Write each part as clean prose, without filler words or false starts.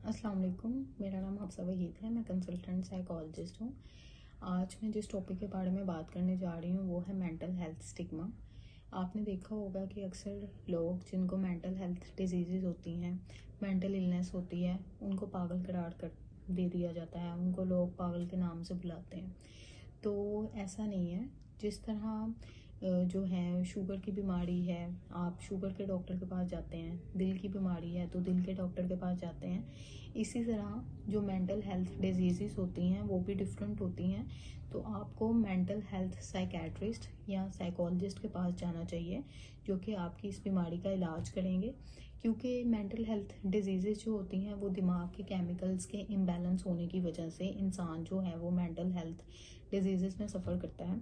अस्सलाम वालेकुम। मेरा नाम हफ्सा वहीद है। मैं कंसल्टेंट साइकोलॉजिस्ट हूँ। आज मैं जिस टॉपिक के बारे में बात करने जा रही हूँ वो है मेंटल हेल्थ स्टिग्मा। आपने देखा होगा कि अक्सर लोग जिनको मेंटल हेल्थ डिजीज़ होती हैं, मेंटल इलनेस होती है, उनको पागल करार कर दे दिया जाता है, उनको लोग पागल के नाम से बुलाते हैं। तो ऐसा नहीं है। जिस तरह जो है शुगर की बीमारी है, आप शुगर के डॉक्टर के पास जाते हैं, दिल की बीमारी है तो दिल के डॉक्टर के पास जाते हैं। इसी तरह जो मेंटल हेल्थ डिजीज़ होती हैं वो भी डिफरेंट होती हैं। तो आपको मेंटल हेल्थ साइकेट्रिस्ट या साइकोलॉजिस्ट के पास जाना चाहिए जो कि आपकी इस बीमारी का इलाज करेंगे। क्योंकि मेंटल हेल्थ डिजीज़ जो होती हैं वो दिमाग के केमिकल्स के इम्बैलेंस होने की वजह से इंसान जो है वो मेंटल हेल्थ डिजीज़ में सफ़र करता है,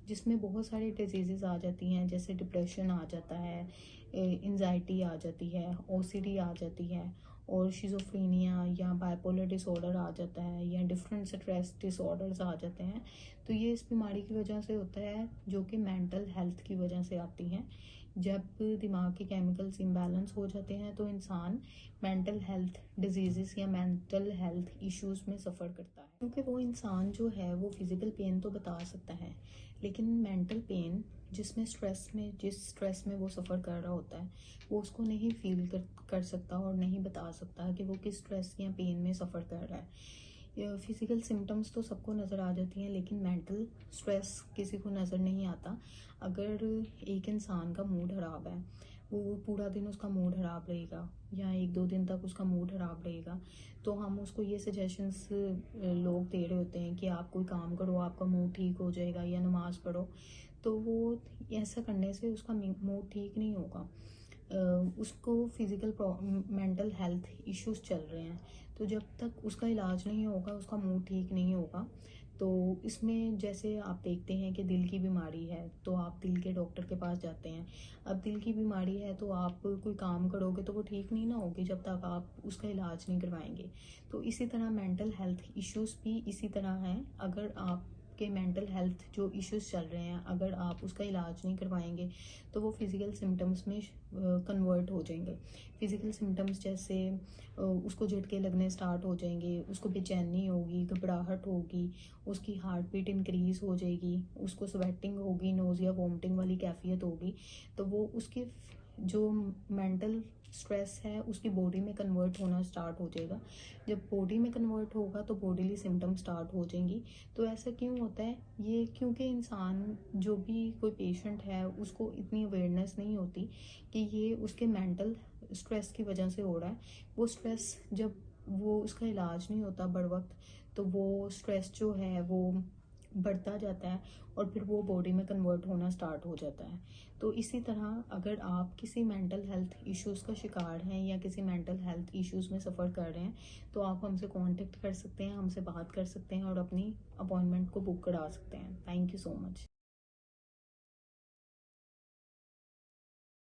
जिसमें बहुत सारी डिजीज़ आ जाती हैं, जैसे डिप्रेशन आ जाता है, एंजाइटी आ जाती है, ओसीडी आ जाती है, और शिज़ोफ्रेनिया या बाइपोलर डिसऑर्डर आ जाता है, या डिफरेंट स्ट्रेस डिसऑर्डर्स आ जाते हैं। तो ये इस बीमारी की वजह से होता है जो कि मेंटल हेल्थ की वजह से आती हैं। जब दिमाग के केमिकल्स इम्बैलेंस हो जाते हैं तो इंसान मेंटल हेल्थ डिजीज़ या मेंटल हेल्थ इश्यूज़ में सफ़र करता है। क्योंकि वो इंसान जो है वो फिज़िकल पेन तो बता सकता है, लेकिन मेंटल पेन जिस स्ट्रेस में वो सफ़र कर रहा होता है वो उसको नहीं फील कर सकता और नहीं बता सकता कि वो किस स्ट्रेस या पेन में सफ़र कर रहा है। फिज़िकल सिम्टम्स तो सबको नज़र आ जाती हैं, लेकिन मेंटल स्ट्रेस किसी को नज़र नहीं आता। अगर एक इंसान का मूड ख़राब है, वो पूरा दिन उसका मूड ख़राब रहेगा या 1-2 दिन तक उसका मूड ख़राब रहेगा, तो हम उसको ये सजेशंस लोग दे रहे होते हैं कि आप कोई काम करो, आपका मूड ठीक हो जाएगा, या नमाज़ पढ़ो। तो वो ऐसा करने से उसका मूड ठीक नहीं होगा। उसको फिज़िकल मेंटल हेल्थ इश्यूज चल रहे हैं, तो जब तक उसका इलाज नहीं होगा उसका मूड ठीक नहीं होगा। तो इसमें जैसे आप देखते हैं कि दिल की बीमारी है तो आप दिल के डॉक्टर के पास जाते हैं। अब दिल की बीमारी है तो आप कोई काम करोगे तो वो ठीक नहीं ना होगी जब तक आप उसका इलाज नहीं करवाएंगे। तो इसी तरह मेंटल हेल्थ इश्यूज भी इसी तरह हैं। अगर आप के मेंटल हेल्थ जो इश्यूज चल रहे हैं, अगर आप उसका इलाज नहीं करवाएंगे तो वो फिज़िकल सिम्टम्स में कन्वर्ट हो जाएंगे। फिज़िकल सिम्टम्स जैसे उसको झटके लगने स्टार्ट हो जाएंगे, उसको बेचैनी होगी, घबराहट होगी, उसकी हार्ट बीट इंक्रीज़ हो जाएगी, उसको स्वेटिंग होगी, नोज़िया वोमिटिंग वाली कैफियत होगी। तो वो उसकी जो मेंटल स्ट्रेस है उसकी बॉडी में कन्वर्ट होना स्टार्ट हो जाएगा। जब बॉडी में कन्वर्ट होगा तो बॉडीली सिम्टम स्टार्ट हो जाएंगी। तो ऐसा क्यों होता है ये? क्योंकि इंसान जो भी कोई पेशेंट है उसको इतनी अवेयरनेस नहीं होती कि ये उसके मेंटल स्ट्रेस की वजह से हो रहा है। वो स्ट्रेस जब वो उसका इलाज नहीं होता बर वक्त, तो वो स्ट्रेस जो है वो बढ़ता जाता है और फिर वो बॉडी में कन्वर्ट होना स्टार्ट हो जाता है। तो इसी तरह अगर आप किसी मेंटल हेल्थ इश्यूज़ का शिकार हैं या किसी मेंटल हेल्थ इश्यूज़ में सफ़र कर रहे हैं तो आप हमसे कांटेक्ट कर सकते हैं, हमसे बात कर सकते हैं और अपनी अपॉइंटमेंट को बुक करा सकते हैं। Thank you so much.